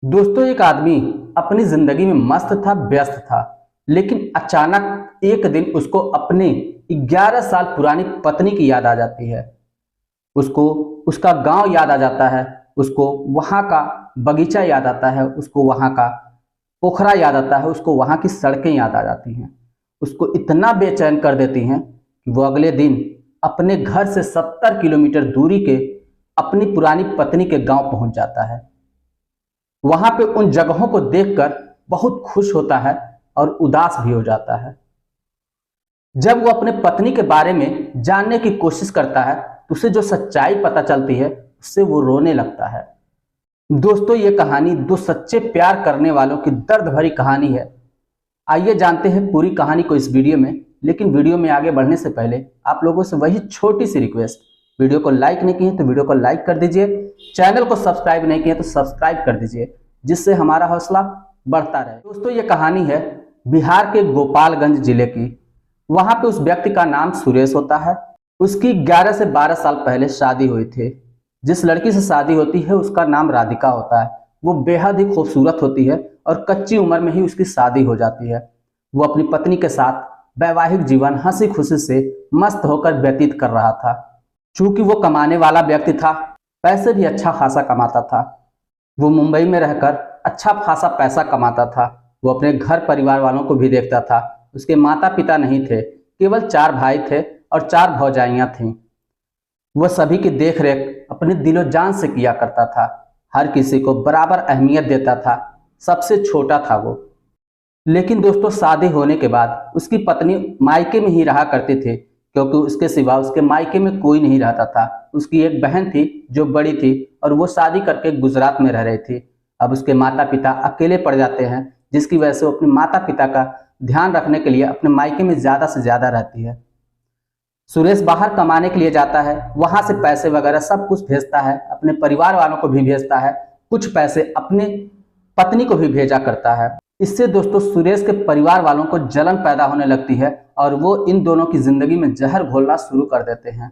दोस्तों, एक आदमी अपनी जिंदगी में मस्त था, व्यस्त था। लेकिन अचानक एक दिन उसको अपने 11 साल पुरानी पत्नी की याद आ जाती है। उसको उसका गांव याद आ जाता है। उसको वहां का बगीचा याद आता है। उसको वहां का पोखरा याद आता है। उसको वहां की सड़कें याद आ जाती हैं। उसको इतना बेचैन कर देती हैं कि वो अगले दिन अपने घर से 70 किलोमीटर दूरी के अपनी पुरानी पत्नी के गांव पहुंच जाता है। वहां पे उन जगहों को देखकर बहुत खुश होता है और उदास भी हो जाता है। जब वो अपने पत्नी के बारे में जानने की कोशिश करता है तो उसे जो सच्चाई पता चलती है उससे वो रोने लगता है। दोस्तों, ये कहानी दो सच्चे प्यार करने वालों की दर्द भरी कहानी है। आइए जानते हैं पूरी कहानी को इस वीडियो में। लेकिन वीडियो में आगे बढ़ने से पहले आप लोगों से वही छोटी सी रिक्वेस्ट, वीडियो को लाइक नहीं किए तो वीडियो को लाइक कर दीजिए, चैनल को सब्सक्राइब नहीं किए तो सब्सक्राइब कर दीजिए, जिससे हमारा हौसला बढ़ता रहे। दोस्तों, ये कहानी है बिहार के गोपालगंज जिले की। वहां पे उस व्यक्ति का नाम सुरेश होता है। उसकी 11 से 12 साल पहले शादी हुई थी। जिस लड़की से शादी होती है उसका नाम राधिका होता है। वो बेहद ही खूबसूरत होती है और कच्ची उम्र में ही उसकी शादी हो जाती है। वो अपनी पत्नी के साथ वैवाहिक जीवन हंसी खुशी से मस्त होकर व्यतीत कर रहा था। चूंकि वो कमाने वाला व्यक्ति था, पैसे भी अच्छा खासा कमाता था। वो मुंबई में रहकर अच्छा खासा पैसा कमाता था। वो अपने घर परिवार वालों को भी देखता था। उसके माता पिता नहीं थे, केवल 4 भाई थे और 4 भौजाइयां थीं। वह सभी की देख रेख अपने दिलो जान से किया करता था। हर किसी को बराबर अहमियत देता था। सबसे छोटा था वो। लेकिन दोस्तों, शादी होने के बाद उसकी पत्नी मायके में ही रहा करती थी, क्योंकि उसके सिवा उसके मायके में कोई नहीं रहता था। उसकी एक बहन थी जो बड़ी थी और वो शादी करके गुजरात में रह रही थी। अब उसके माता पिता अकेले पड़ जाते हैं, जिसकी वजह से वो अपने माता पिता का ध्यान रखने के लिए अपने मायके में ज़्यादा से ज़्यादा रहती है। सुरेश बाहर कमाने के लिए जाता है, वहां से पैसे वगैरह सब कुछ भेजता है, अपने परिवार वालों को भी भेजता है, कुछ पैसे अपने पत्नी को भी भेजा करता है। इससे दोस्तों सुरेश के परिवार वालों को जलन पैदा होने लगती है और वो इन दोनों की जिंदगी में जहर घोलना शुरू कर देते हैं।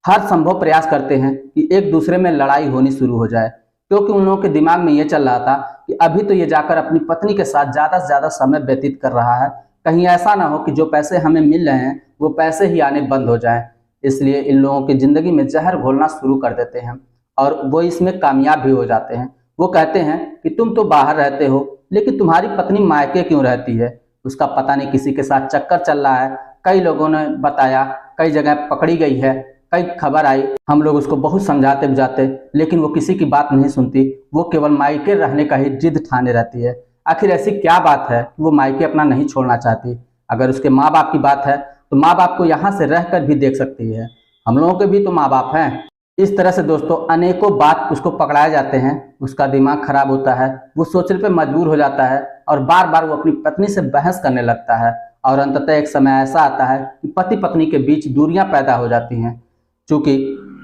हर संभव प्रयास करते हैं कि एक दूसरे में लड़ाई होनी शुरू हो जाए, क्योंकि उन लोगों के दिमाग में ये चल रहा था कि अभी तो ये जाकर अपनी पत्नी के साथ ज़्यादा से ज़्यादा समय व्यतीत कर रहा है, कहीं ऐसा ना हो कि जो पैसे हमें मिल रहे हैं वो पैसे ही आने बंद हो जाएं। इसलिए इन लोगों की ज़िंदगी में जहर घोलना शुरू कर देते हैं और वो इसमें कामयाब भी हो जाते हैं। वो कहते हैं कि तुम तो बाहर रहते हो, लेकिन तुम्हारी पत्नी मायके क्यों रहती है? उसका पता नहीं किसी के साथ चक्कर चल रहा है। कई लोगों ने बताया, कई जगह पकड़ी गई है, कई खबर आई। हम लोग उसको बहुत समझाते बुझाते, लेकिन वो किसी की बात नहीं सुनती। वो केवल मायके रहने का ही जिद ठाने रहती है। आखिर ऐसी क्या बात है वो मायके अपना नहीं छोड़ना चाहती? अगर उसके माँ बाप की बात है तो माँ बाप को यहाँ से रहकर भी देख सकती है। हम लोगों के भी तो माँ बाप हैं। इस तरह से दोस्तों अनेकों बात उसको पकड़ाए जाते हैं। उसका दिमाग खराब होता है, वो सोचने पे मजबूर हो जाता है और बार बार वो अपनी पत्नी से बहस करने लगता है। और अंततः एक समय ऐसा आता है कि पति पत्नी के बीच दूरियां पैदा हो जाती हैं। चूंकि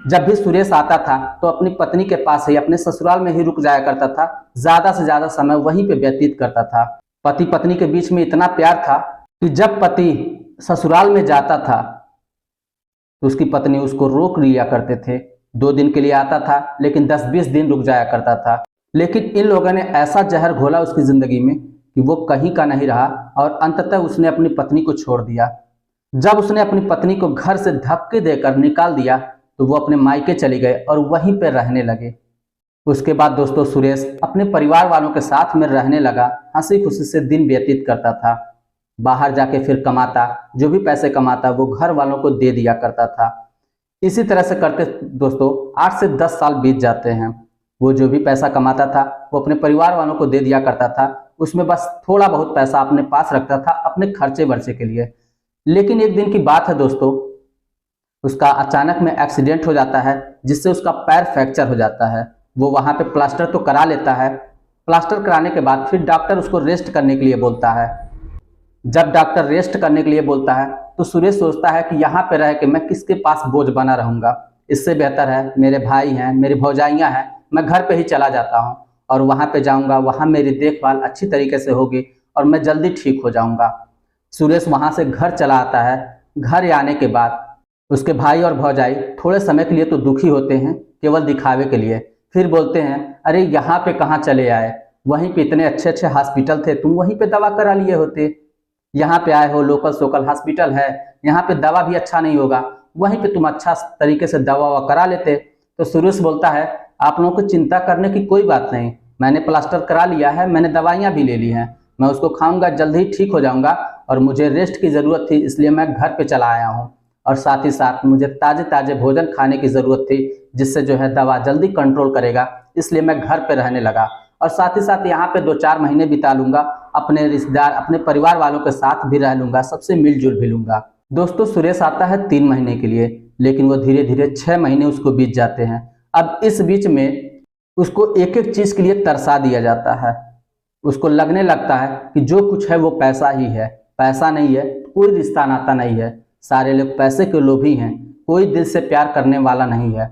जब भी सुरेश आता था तो अपनी पत्नी के पास ही, अपने ससुराल में ही रुक जाया करता था। ज्यादा से ज्यादा समय वहीं पे व्यतीत करता था। पति पत्नी के बीच में इतना प्यार था कि जब पति ससुराल में जाता था तो उसकी पत्नी उसको रोक लिया करते थे। 2 दिन के लिए आता था, लेकिन 10-20 दिन रुक जाया करता था। लेकिन इन लोगों ने ऐसा जहर घोला उसकी जिंदगी में कि वो कहीं का नहीं रहा और अंततः उसने अपनी पत्नी को छोड़ दिया। जब उसने अपनी पत्नी को घर से धक्के देकर निकाल दिया तो वो अपने मायके चले गए और वहीं पर रहने लगे। उसके बाद दोस्तों सुरेश अपने परिवार वालों के साथ में रहने लगा। हंसी खुशी से दिन व्यतीत करता था। बाहर जाके फिर कमाता, जो भी पैसे कमाता वो घर वालों को दे दिया करता था। इसी तरह से करते दोस्तों 8 से 10 साल बीत जाते हैं। वो जो भी पैसा कमाता था वो अपने परिवार वालों को दे दिया करता था। उसमें बस थोड़ा बहुत पैसा अपने पास रखता था अपने खर्चे वर्चे के लिए। लेकिन एक दिन की बात है दोस्तों, उसका अचानक में एक्सीडेंट हो जाता है, जिससे उसका पैर फ्रैक्चर हो जाता है। वो वहाँ पे प्लास्टर तो करा लेता है। प्लास्टर कराने के बाद फिर डॉक्टर उसको रेस्ट करने के लिए बोलता है। जब डॉक्टर रेस्ट करने के लिए बोलता है तो सुरेश सोचता है कि यहाँ पे रह के मैं किसके पास बोझ बना रहूँगा। इससे बेहतर है, मेरे भाई हैं, मेरी भौजाइयाँ हैं, मैं घर पे ही चला जाता हूँ और वहाँ पे जाऊँगा, वहाँ मेरी देखभाल अच्छी तरीके से होगी और मैं जल्दी ठीक हो जाऊँगा। सुरेश वहाँ से घर चला आता है। घर आने के बाद उसके भाई और भौजाई थोड़े समय के लिए तो दुखी होते हैं, केवल दिखावे के लिए। फिर बोलते हैं अरे यहाँ पे कहाँ चले आए, वहीं पे इतने अच्छे अच्छे हॉस्पिटल थे, तुम वहीं पे दवा करा लिए होते। यहाँ पे आए हो, लोकल सोकल हॉस्पिटल है, यहाँ पे दवा भी अच्छा नहीं होगा, वहीं पे तुम अच्छा तरीके से दवा ववा करा लेते। तो सुरेश बोलता है आप लोगों को चिंता करने की कोई बात नहीं, मैंने प्लास्टर करा लिया है, मैंने दवाइयाँ भी ले ली हैं, मैं उसको खाऊंगा, जल्द ही ठीक हो जाऊंगा, और मुझे रेस्ट की ज़रूरत थी इसलिए मैं घर पे चला आया हूँ, और साथ ही साथ मुझे ताज़े ताज़े भोजन खाने की ज़रूरत थी जिससे जो है दवा जल्दी कंट्रोल करेगा, इसलिए मैं घर पे रहने लगा, और साथ ही साथ यहाँ पे 2-4 महीने बिता लूंगा, अपने रिश्तेदार अपने परिवार वालों के साथ भी रह लूंगा, सबसे मिलजुल भी लूंगा। दोस्तों सुरेश आता है 3 महीने के लिए, लेकिन वो धीरे धीरे 6 महीने उसको बीत जाते हैं। अब इस बीच में उसको एक एक चीज के लिए तरसा दिया जाता है, उसको लगने लगता है कि जो कुछ है वो पैसा ही है, पैसा नहीं है कोई रिश्ता नाता नहीं है, सारे लोग पैसे के लोभी हैं, कोई दिल से प्यार करने वाला नहीं है।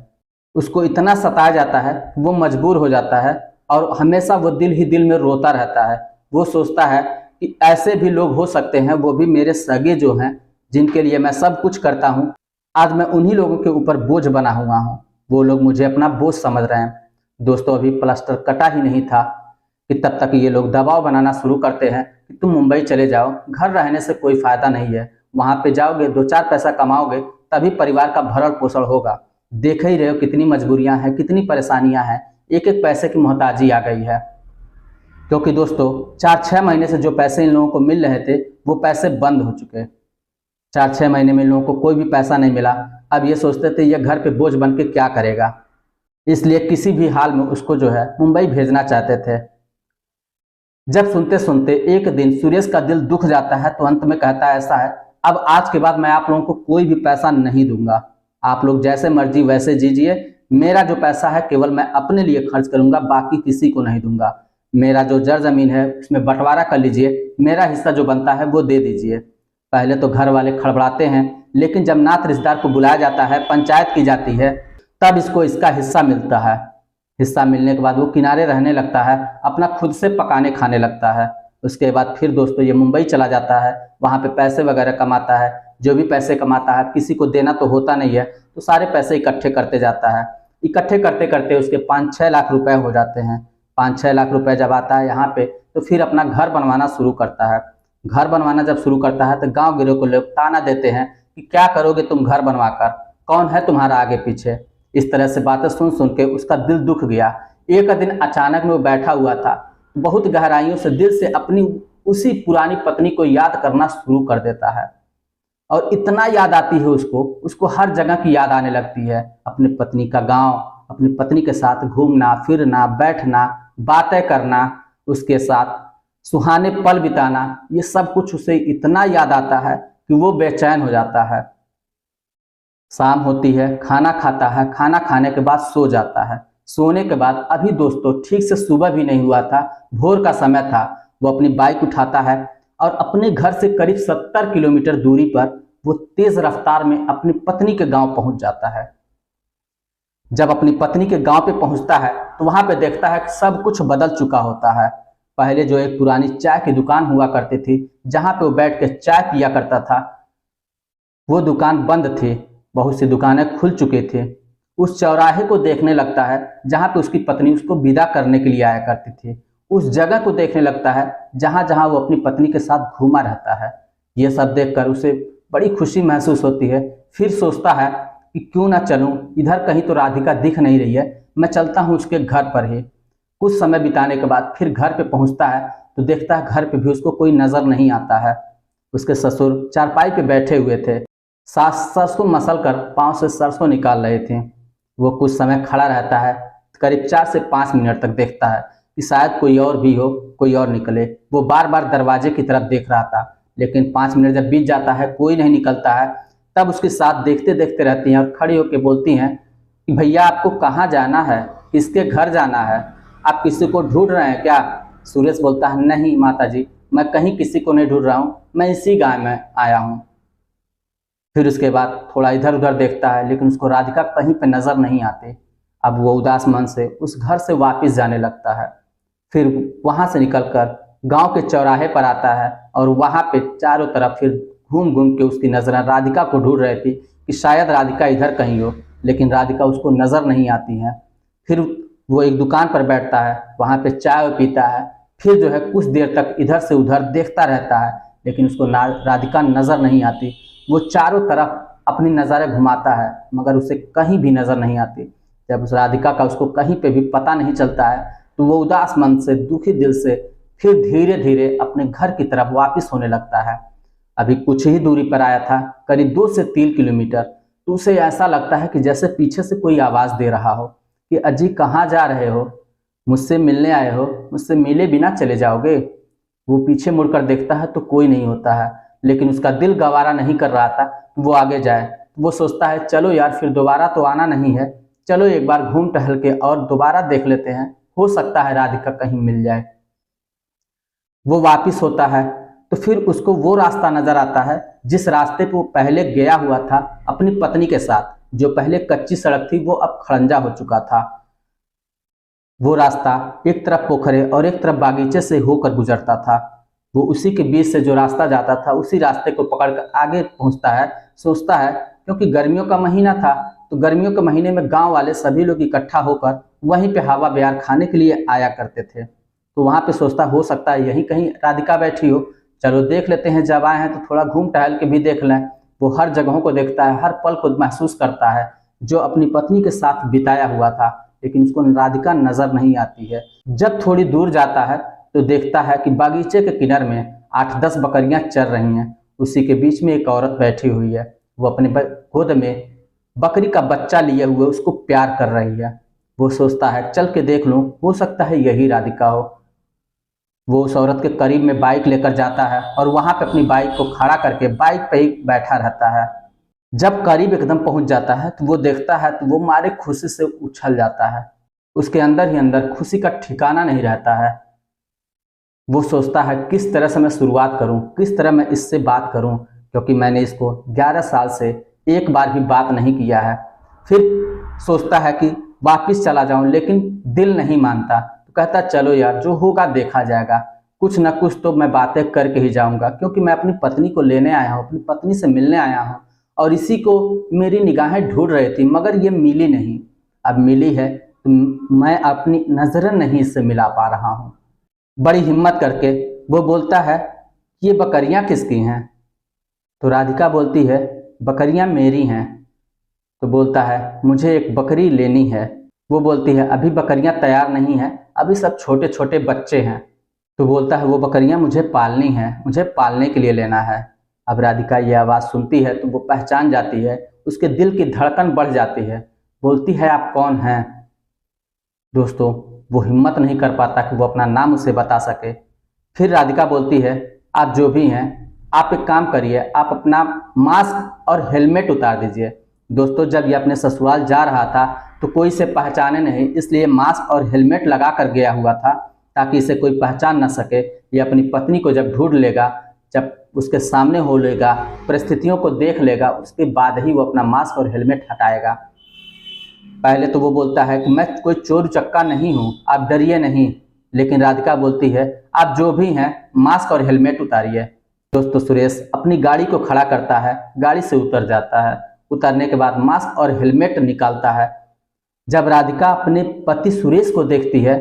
उसको इतना सताया जाता है वो मजबूर हो जाता है, और हमेशा वो दिल ही दिल में रोता रहता है। वो सोचता है कि ऐसे भी लोग हो सकते हैं, वो भी मेरे सगे जो हैं, जिनके लिए मैं सब कुछ करता हूँ, आज मैं उन्हीं लोगों के ऊपर बोझ बना हुआ हूँ, वो लोग मुझे अपना बोझ समझ रहे हैं। दोस्तों अभी प्लास्टर कटा ही नहीं था कि तब तक ये लोग दबाव बनाना शुरू करते हैं कि तुम मुंबई चले जाओ, घर रहने से कोई फायदा नहीं है, वहां पे जाओगे 2-4 पैसा कमाओगे तभी परिवार का भरण पोषण होगा, देख ही रहे हो कितनी मजबूरियां हैं, कितनी परेशानियां हैं, एक एक पैसे की मोहताजी आ गई है। क्योंकि दोस्तों 4-6 महीने से जो पैसे इन लोगों को मिल रहे थे वो पैसे बंद हो चुके, 4-6 महीने में इन लोगों को कोई भी पैसा नहीं मिला। अब ये सोचते थे ये घर पे बोझ बन के क्या करेगा, इसलिए किसी भी हाल में उसको जो है मुंबई भेजना चाहते थे। जब सुनते सुनते एक दिन सुरेश का दिल दुख जाता है, तो अंत में कहता है ऐसा है, अब आज के बाद मैं आप लोगों को कोई भी पैसा नहीं दूंगा, आप लोग जैसे मर्जी वैसे जीजिए, मेरा जो पैसा है केवल मैं अपने लिए खर्च करूंगा, बाकी किसी को नहीं दूंगा। मेरा जो जर जमीन है उसमें बंटवारा कर लीजिए, मेरा हिस्सा जो बनता है वो दे दीजिए। पहले तो घर वाले खड़बड़ाते हैं, लेकिन जब नात रिश्तेदार को बुलाया जाता है, पंचायत की जाती है, तब इसको इसका हिस्सा मिलता है। हिस्सा मिलने के बाद वो किनारे रहने लगता है, अपना खुद से पकाने खाने लगता है। उसके बाद फिर दोस्तों ये मुंबई चला जाता है, वहाँ पे पैसे वगैरह कमाता है, जो भी पैसे कमाता है किसी को देना तो होता नहीं है, तो सारे पैसे इकट्ठे करते जाता है। इकट्ठे करते करते उसके 5-6 लाख रुपए हो जाते हैं। 5-6 लाख रुपए जब आता है यहाँ पे, तो फिर अपना घर बनवाना शुरू करता है। घर बनवाना जब शुरू करता है तो गाँव गिरोह को लोग ताना देते हैं कि क्या करोगे तुम घर बनवाकर, कौन है तुम्हारा आगे पीछे। इस तरह से बातें सुन सुन के उसका दिल दुख गया। एक दिन अचानक में वो बैठा हुआ था, बहुत गहराइयों से दिल से अपनी उसी पुरानी पत्नी को याद करना शुरू कर देता है, और इतना याद आती है उसको हर जगह की याद आने लगती है। अपनी पत्नी का गांव, अपनी पत्नी के साथ घूमना फिरना, बैठना, बातें करना, उसके साथ सुहाने पल बिताना, ये सब कुछ उसे इतना याद आता है कि वो बेचैन हो जाता है। शाम होती है, खाना खाता है, खाना खाने के बाद सो जाता है। सोने के बाद अभी दोस्तों ठीक से सुबह भी नहीं हुआ था, भोर का समय था। वो अपनी बाइक उठाता है और अपने घर से करीब 70 किलोमीटर दूरी पर वो तेज रफ्तार में अपनी पत्नी के गांव पहुंच जाता है। जब अपनी पत्नी के गांव पे पहुंचता है तो वहां पे देखता है कि सब कुछ बदल चुका होता है। पहले जो एक पुरानी चाय की दुकान हुआ करती थी, जहां पे वो बैठ के चाय पिया करता था, वो दुकान बंद थी, बहुत सी दुकानें खुल चुके थे। उस चौराहे को देखने लगता है जहां पे उसकी पत्नी उसको विदा करने के लिए आया करती थी। उस जगह को देखने लगता है जहां जहां वो अपनी पत्नी के साथ घूमा रहता है। ये सब देखकर उसे बड़ी खुशी महसूस होती है। फिर सोचता है कि क्यों ना चलूं, इधर कहीं तो राधिका दिख नहीं रही है, मैं चलता हूं उसके घर पर ही। कुछ समय बिताने के बाद फिर घर पे पहुंचता है तो देखता है घर पे भी उसको कोई नजर नहीं आता है। उसके ससुर चारपाई पे बैठे हुए थे, सास सरसों मसल कर पाँव से सरसों निकाल रहे थे। वो कुछ समय खड़ा रहता है, करीब 4 से 5 मिनट तक देखता है कि शायद कोई और भी हो, कोई और निकले। वो बार बार दरवाजे की तरफ देख रहा था, लेकिन 5 मिनट जब बीत जाता है, कोई नहीं निकलता है। तब उसके साथ देखते देखते रहती हैं और खड़ी होकर बोलती हैं कि भैया आपको कहाँ जाना है, किसके घर जाना है, आप किसी को ढूंढ रहे हैं क्या? सुरेश बोलता है नहीं माता जी, मैं कहीं किसी को नहीं ढूंढ रहा हूँ, मैं इसी गाँव में आया हूँ। फिर उसके बाद थोड़ा इधर उधर देखता है, लेकिन उसको राधिका कहीं पे नजर नहीं आती। अब वो उदास मन से उस घर से वापस जाने लगता है। फिर वहां से निकलकर गांव के चौराहे पर आता है और वहां पे चारों तरफ फिर घूम घूम के उसकी नजरें राधिका को ढूंढ रही थी कि शायद राधिका इधर कहीं हो, लेकिन राधिका उसको नजर नहीं आती है। फिर वो एक दुकान पर बैठता है, वहां पे चाय पीता है, फिर जो है कुछ देर तक इधर से उधर देखता रहता है, लेकिन उसको राधिका नजर नहीं आती। वो चारों तरफ अपनी नज़रें घुमाता है मगर उसे कहीं भी नजर नहीं आती। जब उस राधिका का उसको कहीं पे भी पता नहीं चलता है तो वो उदास मन से, दुखी दिल से फिर धीरे धीरे अपने घर की तरफ वापस होने लगता है। अभी कुछ ही दूरी पर आया था, करीब 2 से 3 किलोमीटर, तो उसे ऐसा लगता है कि जैसे पीछे से कोई आवाज दे रहा हो कि अजी कहाँ जा रहे हो, मुझसे मिलने आए हो, मुझसे मिले बिना चले जाओगे। वो पीछे मुड़कर देखता है तो कोई नहीं होता है, लेकिन उसका दिल गवारा नहीं कर रहा था कि वो आगे जाए। वो सोचता है चलो यार, फिर दोबारा तो आना नहीं है, चलो एक बार घूम टहल के और दोबारा देख लेते हैं, हो सकता है राधिका कहीं मिल जाए। वो वापिस होता है तो फिर उसको वो रास्ता नजर आता है जिस रास्ते पे वो पहले गया हुआ था अपनी पत्नी के साथ। जो पहले कच्ची सड़क थी वो अब खड़ंजा हो चुका था। वो रास्ता एक तरफ पोखरे और एक तरफ बागीचे से होकर गुजरता था। वो उसी के बीच से जो रास्ता जाता था उसी रास्ते को पकड़कर आगे पहुंचता है। सोचता है क्योंकि गर्मियों का महीना था तो गर्मियों के महीने में गांव वाले सभी लोग इकट्ठा होकर वहीं पे हवा बयार खाने के लिए आया करते थे। तो वहां पे सोचता हो सकता है यहीं कहीं राधिका बैठी हो, चलो देख लेते हैं, जब आए हैं तो थोड़ा घूम टहल के भी देख लें। वो हर जगहों को देखता है, हर पल को महसूस करता है जो अपनी पत्नी के साथ बिताया हुआ था, लेकिन उसको राधिका नजर नहीं आती है। जब थोड़ी दूर जाता है तो देखता है कि बागीचे के किनारे में 8-10 बकरियां चर रही हैं। उसी के बीच में एक औरत बैठी हुई है, वो अपने गोद में बकरी का बच्चा लिए हुए उसको प्यार कर रही है। वो सोचता है चल के देख लूं, हो सकता है यही राधिका हो। वो उस औरत के करीब में बाइक लेकर जाता है और वहां पे अपनी बाइक को खड़ा करके बाइक पे ही बैठा रहता है। जब करीब एकदम पहुंच जाता है तो वो देखता है तो वो मारे खुशी से उछल जाता है। उसके अंदर ही अंदर खुशी का ठिकाना नहीं रहता है। वो सोचता है किस तरह से मैं शुरुआत करूं, किस तरह मैं इससे बात करूं, क्योंकि मैंने इसको 11 साल से एक बार भी बात नहीं किया है। फिर सोचता है कि वापिस चला जाऊं, लेकिन दिल नहीं मानता। तो कहता चलो यार, जो होगा देखा जाएगा, कुछ ना कुछ तो मैं बातें करके ही जाऊंगा, क्योंकि मैं अपनी पत्नी को लेने आया हूँ, अपनी पत्नी से मिलने आया हूँ और इसी को मेरी निगाहें ढूंढ रही थी मगर ये मिली नहीं। अब मिली है तो मैं अपनी नजरें नहीं इससे मिला पा रहा हूँ। बड़ी हिम्मत करके वो बोलता है ये बकरियां किसकी हैं? तो राधिका बोलती है बकरियां मेरी हैं। तो बोलता है मुझे एक बकरी लेनी है। वो बोलती है अभी बकरियां तैयार नहीं हैं, अभी सब छोटे छोटे बच्चे हैं। तो बोलता है वो बकरियां मुझे पालनी हैं, मुझे पालने के लिए लेना है। अब राधिका ये आवाज़ सुनती है तो वो पहचान जाती है, उसके दिल की धड़कन बढ़ जाती है। बोलती है आप कौन हैं? दोस्तों, वो हिम्मत नहीं कर पाता कि वो अपना नाम उसे बता सके। फिर राधिका बोलती है आप जो भी हैं, आप एक काम करिए, आप अपना मास्क और हेलमेट उतार दीजिए। दोस्तों, जब ये अपने ससुराल जा रहा था तो कोई इसे पहचाने नहीं, इसलिए मास्क और हेलमेट लगा कर गया हुआ था ताकि इसे कोई पहचान न सके। ये अपनी पत्नी को जब ढूंढ लेगा, जब उसके सामने हो लेगा, परिस्थितियों को देख लेगा, उसके बाद ही वो अपना मास्क और हेलमेट हटाएगा। पहले तो वो बोलता है कि मैं कोई चोर चक्का नहीं हूँ, आप डरिए नहीं। लेकिन राधिका बोलती है आप जो भी हैं मास्क और हेलमेट उतारिए। दोस्तों, सुरेश अपनी गाड़ी को खड़ा करता है, गाड़ी से उतर जाता है। उतरने के बाद मास्क और हेलमेट निकालता है। जब राधिका अपने पति सुरेश को देखती है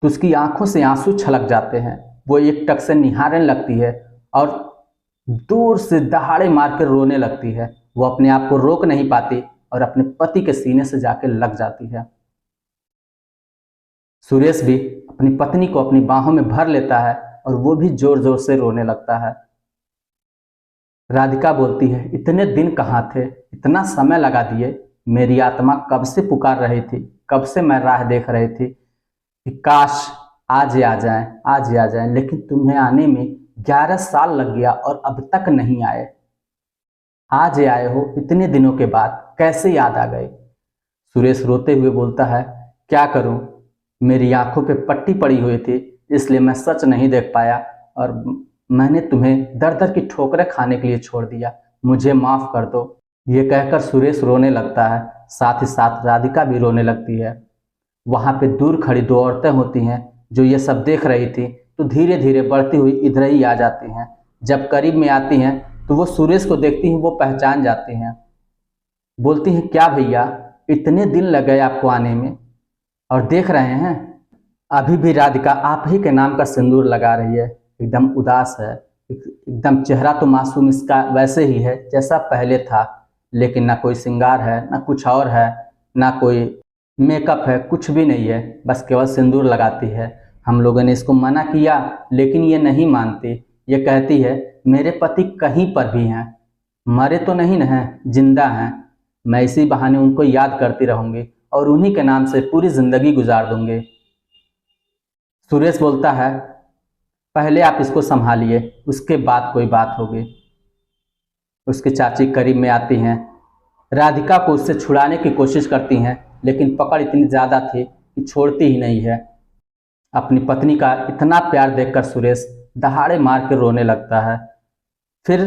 तो उसकी आंखों से आंसू छलक जाते हैं। वो एक टक से निहारने लगती है और दूर से दहाड़े मार कर रोने लगती है। वो अपने आप को रोक नहीं पाती और अपने पति के सीने से जाकर लग जाती है। सुरेश भी अपनी पत्नी को अपनी बाहों में भर लेता है और वो भी जोर जोर से रोने लगता है। राधिका बोलती है इतने दिन कहाँ थे, इतना समय लगा दिए, मेरी आत्मा कब से पुकार रही थी, कब से मैं राह देख रही थी कि काश आज ही आ जाएं, आज ही आ जाएं, लेकिन तुम्हें आने में 11 साल लग गया और अब तक नहीं आए। आज आए हो इतने दिनों के बाद, कैसे याद आ गए? सुरेश रोते हुए बोलता है क्या करूं, मेरी आंखों पे पट्टी पड़ी हुई थी, इसलिए मैं सच नहीं देख पाया और मैंने तुम्हें दर दर की ठोकरें खाने के लिए छोड़ दिया, मुझे माफ कर दो। ये कहकर सुरेश रोने लगता है, साथ ही साथ राधिका भी रोने लगती है। वहां पे दूर खड़ी 2 औरतें होती हैं जो ये सब देख रही थी, तो धीरे धीरे बढ़ती हुई इधर ही आ जाती हैं। जब करीब में आती हैं तो वो सुरेश को देखती हैं, वो पहचान जाती हैं। बोलती हैं क्या भैया, इतने दिन लग गए आपको आने में, और देख रहे हैं अभी भी राधिका आप ही के नाम का सिंदूर लगा रही है। एकदम उदास है, एकदम चेहरा तो मासूम इसका वैसे ही है जैसा पहले था, लेकिन ना कोई श्रृंगार है, ना कुछ और है, ना कोई मेकअप है, कुछ भी नहीं है, बस केवल सिंदूर लगाती है। हम लोगों ने इसको मना किया लेकिन ये नहीं मानती। ये कहती है मेरे पति कहीं पर भी हैं, मरे तो नहीं हैं, जिंदा हैं। मैं इसी बहाने उनको याद करती रहूंगी और उन्हीं के नाम से पूरी जिंदगी गुजार दूंगी। सुरेश बोलता है पहले आप इसको संभालिए, उसके बाद कोई बात होगी। उसकी चाची करीब में आती हैं, राधिका को उससे छुड़ाने की कोशिश करती हैं, लेकिन पकड़ इतनी ज़्यादा थी कि छोड़ती ही नहीं है। अपनी पत्नी का इतना प्यार देखकर सुरेश दहाड़े मार के रोने लगता है। फिर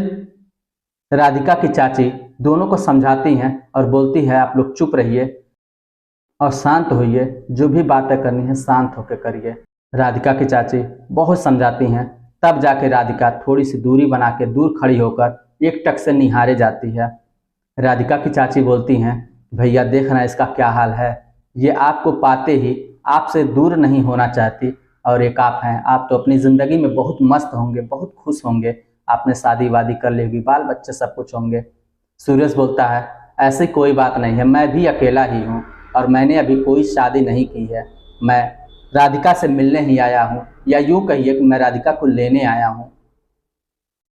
राधिका की चाची दोनों को समझाती हैं और बोलती है आप लोग चुप रहिए और शांत होइए, जो भी बातें करनी है शांत होकर करिए। राधिका की चाची बहुत समझाती हैं, तब जाके राधिका थोड़ी सी दूरी बना के दूर खड़ी होकर एक टक से निहारे जाती है। राधिका की चाची बोलती हैं भैया देखना इसका क्या हाल है, ये आपको पाते ही आपसे दूर नहीं होना चाहती, और एक आप हैं, आप तो अपनी ज़िंदगी में बहुत मस्त होंगे, बहुत खुश होंगे, आपने शादी वादी कर ली होगी, बाल बच्चे सब कुछ होंगे। सुरेश बोलता है ऐसी कोई बात नहीं है, मैं भी अकेला ही हूँ और मैंने अभी कोई शादी नहीं की है, मैं राधिका से मिलने ही आया हूँ, या यूँ कहिए कि मैं राधिका को लेने आया हूँ।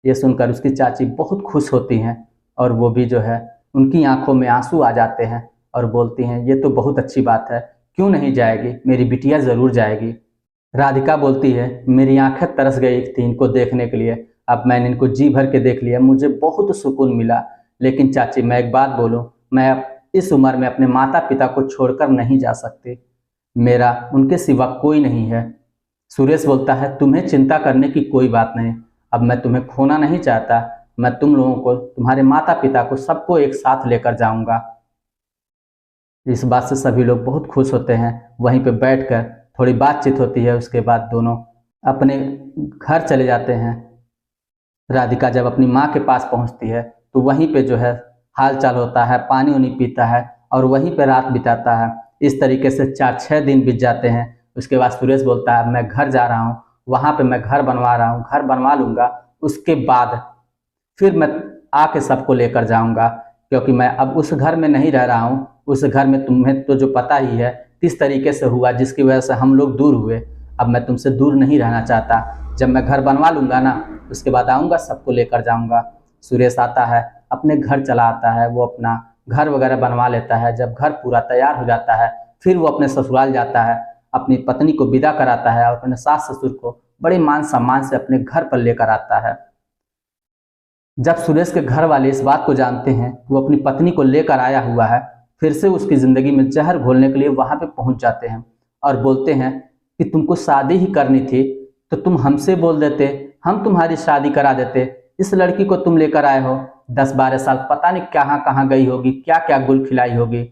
ये सुनकर उसकी चाची बहुत खुश होती हैं और वो भी जो है उनकी आंखों में आंसू आ जाते हैं और बोलती हैं ये तो बहुत अच्छी बात है, क्यों नहीं जाएगी, मेरी बिटिया ज़रूर जाएगी। राधिका बोलती है मेरी आंखें तरस गई थी इनको देखने के लिए, अब मैंने इनको जी भर के देख लिया, मुझे बहुत सुकून मिला। लेकिन चाची मैं एक बात बोलूं, मैं अब इस उम्र में अपने माता पिता को छोड़कर नहीं जा सकती, मेरा उनके सिवा कोई नहीं है। सुरेश बोलता है तुम्हें चिंता करने की कोई बात नहीं, अब मैं तुम्हें खोना नहीं चाहता, मैं तुम लोगों को, तुम्हारे माता पिता को, सबको एक साथ लेकर जाऊंगा। इस बात से सभी लोग बहुत खुश होते हैं। वहीं पे बैठकर थोड़ी बातचीत होती है, उसके बाद दोनों अपने घर चले जाते हैं। राधिका जब अपनी माँ के पास पहुंचती है तो वहीं पे जो है हाल चाल होता है, पानी उनी पीता है और वहीं पे रात बिताता है। इस तरीके से 4-6 दिन बीत जाते हैं। उसके बाद सुरेश बोलता है मैं घर जा रहा हूँ, वहाँ पे मैं घर बनवा रहा हूँ, घर बनवा लूँगा, उसके बाद फिर मैं आके सबको लेकर जाऊँगा, क्योंकि मैं अब उस घर में नहीं रह रहा हूँ। उस घर में तुम्हें तो जो पता ही है किस तरीके से हुआ, जिसकी वजह से हम लोग दूर हुए। अब मैं तुमसे दूर नहीं रहना चाहता, जब मैं घर बनवा लूँगा ना उसके बाद आऊँगा, सबको लेकर जाऊँगा। सुरेश आता है, अपने घर चला आता है, वो अपना घर वगैरह बनवा लेता है। जब घर पूरा तैयार हो जाता है फिर वो अपने ससुराल जाता है, अपनी पत्नी को विदा कराता है और अपने सास ससुर को बड़े मान सम्मान से अपने घर पर लेकर आता है। जब सुरेश के घर वाले इस बात को जानते हैं वो अपनी पत्नी को लेकर आया हुआ है, फिर से उसकी ज़िंदगी में जहर घोलने के लिए वहाँ पे पहुँच जाते हैं और बोलते हैं कि तुमको शादी ही करनी थी तो तुम हमसे बोल देते, हम तुम्हारी शादी करा देते। इस लड़की को तुम लेकर आए हो, 10-12 साल पता नहीं कहाँ गई होगी, क्या क्या गुल खिलाई होगी।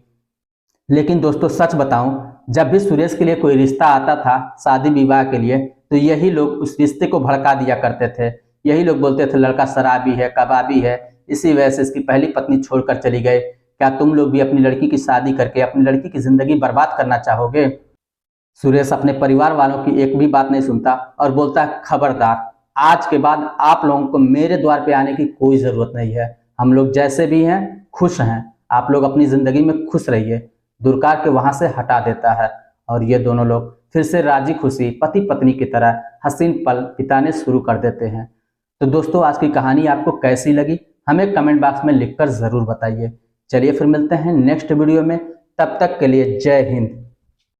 लेकिन दोस्तों सच बताऊं, जब भी सुरेश के लिए कोई रिश्ता आता था शादी विवाह के लिए, तो यही लोग उस रिश्ते को भड़का दिया करते थे। यही लोग बोलते थे लड़का शराबी है, कबाबी है, इसी वजह से इसकी पहली पत्नी छोड़कर चली गई। क्या तुम लोग भी अपनी लड़की की शादी करके अपनी लड़की की जिंदगी बर्बाद करना चाहोगे? सुरेश अपने परिवार वालों की एक भी बात नहीं सुनता और बोलता है खबरदार, आज के बाद आप लोगों को मेरे द्वार पे आने की कोई ज़रूरत नहीं है, हम लोग जैसे भी हैं खुश हैं, आप लोग अपनी ज़िंदगी में खुश रहिए। दुरकार के वहाँ से हटा देता है और ये दोनों लोग फिर से राजी खुशी पति पत्नी की तरह हसीन पल बिताने शुरू कर देते हैं। तो दोस्तों आज की कहानी आपको कैसी लगी हमें कमेंट बॉक्स में लिखकर ज़रूर बताइए। चलिए फिर मिलते हैं नेक्स्ट वीडियो में, तब तक के लिए जय हिंद।